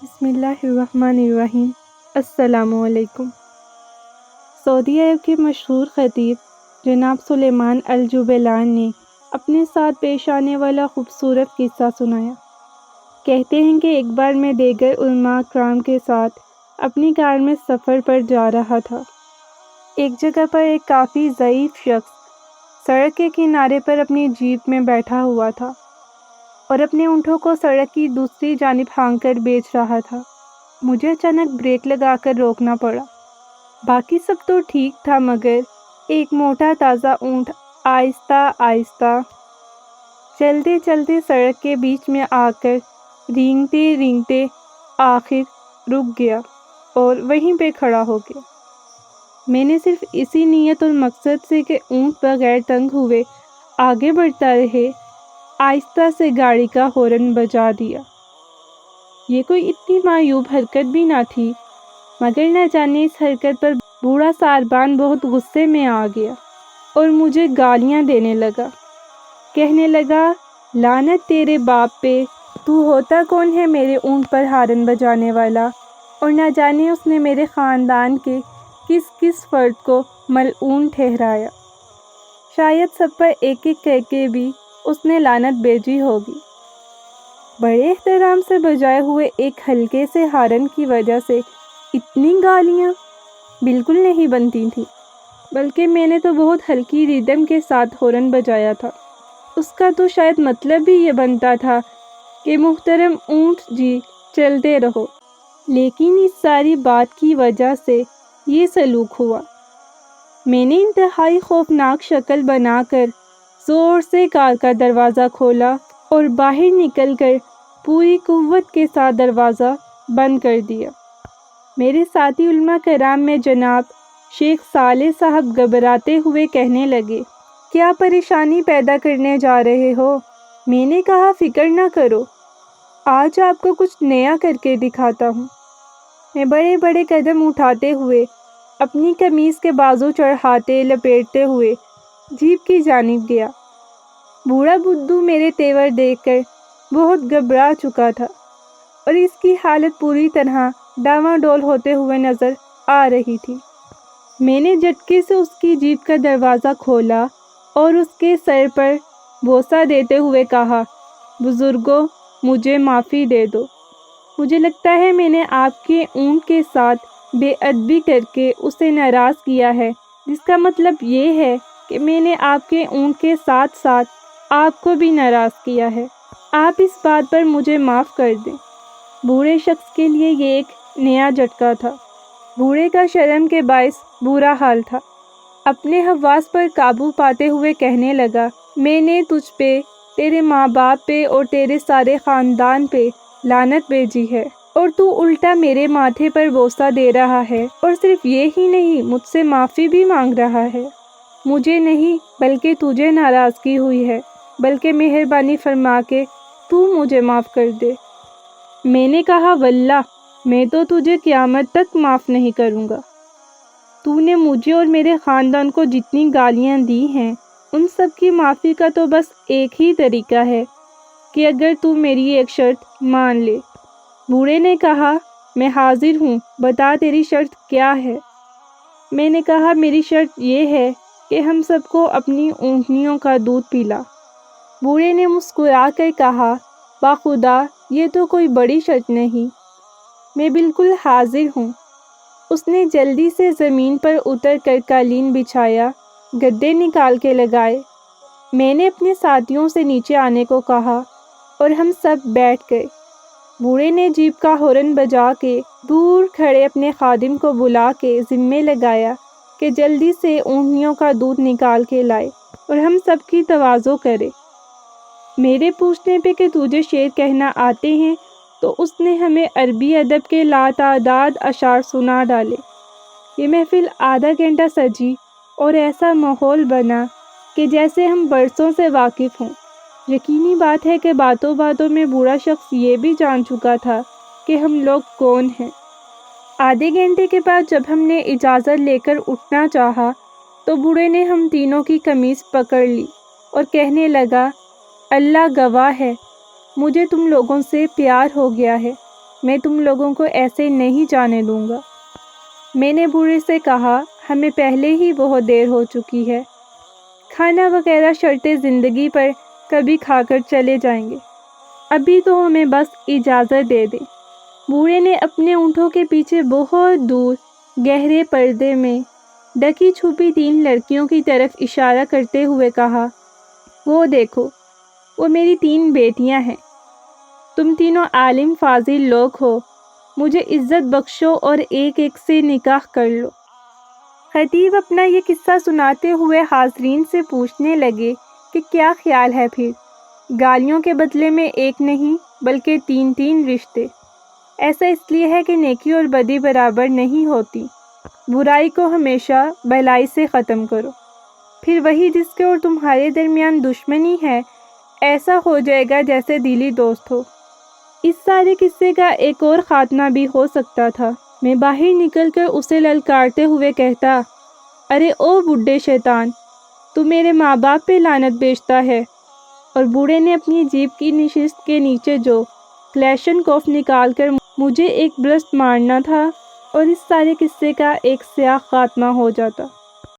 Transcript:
بسم اللہ الرحمن الرحیم۔ السلام علیکم۔ سعودی عرب کے مشہور خطیب جناب سلیمان الجبیلان نے اپنے ساتھ پیش آنے والا خوبصورت قصہ سنایا۔ کہتے ہیں کہ ایک بار میں دیگر علماء کرام کے ساتھ اپنی کار میں سفر پر جا رہا تھا۔ ایک جگہ پر ایک کافی ضعیف شخص سڑک کے کنارے پر اپنی جیپ میں بیٹھا ہوا تھا اور اپنے اونٹوں کو سڑک کی دوسری جانب ہانک کر بیچ رہا تھا۔ مجھے اچانک بریک لگا کر روکنا پڑا۔ باقی سب تو ٹھیک تھا مگر ایک موٹا تازہ اونٹ آہستہ آہستہ چلتے چلتے سڑک کے بیچ میں آ کر رینگتے رینگتے آخر رک گیا اور وہیں پہ کھڑا ہو گیا۔ میں نے صرف اسی نیت اور مقصد سے کہ اونٹ بغیر تنگ ہوئے آگے بڑھتا رہے، آہستہ سے گاڑی کا ہارن بجا دیا۔ یہ کوئی اتنی معیوب حرکت بھی نہ تھی، مگر نہ جانے اس حرکت پر بوڑھا ساربان بہت غصے میں آ گیا اور مجھے گالیاں دینے لگا۔ کہنے لگا، لعنت تیرے باپ پہ، تو ہوتا کون ہے میرے اونٹ پر ہارن بجانے والا؟ اور نہ جانے اس نے میرے خاندان کے کس کس فرد کو ملعون ٹھہرایا۔ شاید سب پر ایک ایک کر کے بھی اس نے لعنت بھیجی ہوگی۔ بڑے احترام سے بجائے ہوئے ایک ہلکے سے ہارن کی وجہ سے اتنی گالیاں بالکل نہیں بنتی تھیں، بلکہ میں نے تو بہت ہلکی ریدم کے ساتھ ہارن بجایا تھا۔ اس کا تو شاید مطلب بھی یہ بنتا تھا کہ محترم اونٹ جی چلتے رہو، لیکن اس ساری بات کی وجہ سے یہ سلوک ہوا۔ میں نے انتہائی خوفناک شکل بنا کر زور سے کار کا دروازہ کھولا اور باہر نکل کر پوری قوت کے ساتھ دروازہ بند کر دیا۔ میرے ساتھی علماء کرام میں جناب شیخ صالح صاحب گھبراتے ہوئے کہنے لگے، کیا پریشانی پیدا کرنے جا رہے ہو؟ میں نے کہا، فکر نہ کرو، آج آپ کو کچھ نیا کر کے دکھاتا ہوں۔ میں بڑے بڑے قدم اٹھاتے ہوئے، اپنی قمیض کے بازو چڑھاتے لپیٹتے ہوئے جیپ کی جانب گیا۔ بوڑھا بدھو میرے تیور دیکھ کر بہت گھبرا چکا تھا اور اس کی حالت پوری طرح ڈاواڈول ہوتے ہوئے نظر آ رہی تھی۔ میں نے جھٹکے سے اس کی جیپ کا دروازہ کھولا اور اس کے سر پر بوسہ دیتے ہوئے کہا، بزرگوں، مجھے معافی دے دو۔ مجھے لگتا ہے میں نے آپ کے اونٹ کے ساتھ بے ادبی کر کے اسے ناراض کیا ہے، جس کا مطلب یہ ہے کہ میں نے آپ کے اونٹ کے ساتھ ساتھ آپ کو بھی ناراض کیا ہے۔ آپ اس بات پر مجھے معاف کر دیں۔ بوڑھے شخص کے لیے یہ ایک نیا جھٹکا تھا۔ بوڑھے کا شرم کے باعث برا حال تھا۔ اپنے حواس پر قابو پاتے ہوئے کہنے لگا، میں نے تجھ پہ، تیرے ماں باپ پہ اور تیرے سارے خاندان پہ لعنت بھیجی ہے، اور تو الٹا میرے ماتھے پر بوسہ دے رہا ہے، اور صرف یہ ہی نہیں، مجھ سے معافی بھی مانگ رہا ہے۔ مجھے نہیں بلکہ تجھے ناراضگی ہوئی ہے، بلکہ مہربانی فرما کے تو مجھے معاف کر دے۔ میں نے کہا، واللہ میں تو تجھے قیامت تک معاف نہیں کروں گا۔ تو نے مجھے اور میرے خاندان کو جتنی گالیاں دی ہیں، ان سب کی معافی کا تو بس ایک ہی طریقہ ہے کہ اگر تو میری ایک شرط مان لے۔ بوڑھے نے کہا، میں حاضر ہوں، بتا تیری شرط کیا ہے؟ میں نے کہا، میری شرط یہ ہے کہ ہم سب کو اپنی اونٹنیوں کا دودھ پلا۔ بوڑھے نے مسکرا کر کہا، باخدا یہ تو کوئی بڑی شرط نہیں، میں بالکل حاضر ہوں۔ اس نے جلدی سے زمین پر اتر کر قالین بچھایا، گدے نکال کے لگائے۔ میں نے اپنے ساتھیوں سے نیچے آنے کو کہا اور ہم سب بیٹھ گئے۔ بوڑھے نے جیپ کا ہارن بجا کے دور کھڑے اپنے خادم کو بلا کے ذمہ لگایا کہ جلدی سے اونٹنیوں کا دودھ نکال کے لائے اور ہم سب کی تواضع کرے۔ میرے پوچھنے پہ کہ تجھے شعر کہنا آتے ہیں تو اس نے ہمیں عربی ادب کے لاتعداد اشعار سنا ڈالے۔ یہ محفل آدھا گھنٹہ سجی اور ایسا ماحول بنا کہ جیسے ہم برسوں سے واقف ہوں۔ یقینی بات ہے کہ باتوں باتوں میں بوڑھا شخص یہ بھی جان چکا تھا کہ ہم لوگ کون ہیں۔ آدھے گھنٹے کے بعد جب ہم نے اجازت لے کر اٹھنا چاہا تو بوڑھے نے ہم تینوں کی قمیض پکڑ لی اور کہنے لگا، اللہ گواہ ہے، مجھے تم لوگوں سے پیار ہو گیا ہے۔ میں تم لوگوں کو ایسے نہیں جانے دوں گا۔ میں نے بوڑھے سے کہا، ہمیں پہلے ہی بہت دیر ہو چکی ہے، کھانا وغیرہ شرط زندگی پر کبھی کھا کر چلے جائیں گے، ابھی تو ہمیں بس اجازت دے دیں۔ بوڑھے نے اپنے اونٹوں کے پیچھے بہت دور گہرے پردے میں ڈکی چھپی 3 لڑکیوں کی طرف اشارہ کرتے ہوئے کہا، وہ دیکھو، وہ میری 3 بیٹیاں ہیں، تم تینوں عالم فاضل لوگ ہو، مجھے عزت بخشو اور ایک ایک سے نکاح کر لو۔ خطیب اپنا یہ قصہ سناتے ہوئے حاضرین سے پوچھنے لگے کہ کیا خیال ہے پھر؟ گالیوں کے بدلے میں ایک نہیں بلکہ 3 رشتے۔ ایسا اس لیے ہے کہ نیکی اور بدی برابر نہیں ہوتی، برائی کو ہمیشہ بھلائی سے ختم کرو، پھر وہی جس کے اور تمہارے درمیان دشمنی ہے ایسا ہو جائے گا جیسے دلی دوست ہو۔ اس سارے قصے کا ایک اور خاتمہ بھی ہو سکتا تھا۔ میں باہر نکل کر اسے للکارتے ہوئے کہتا، ارے او بڈھے شیطان، تو میرے ماں باپ پہ لعنت بھیجتا ہے؟ اور بوڑھے نے اپنی جیب کی نشست کے نیچے جو کلیشن کوف نکال کر مجھے ایک برست مارنا تھا اور اس سارے قصے کا ایک سیاہ خاتمہ ہو جاتا۔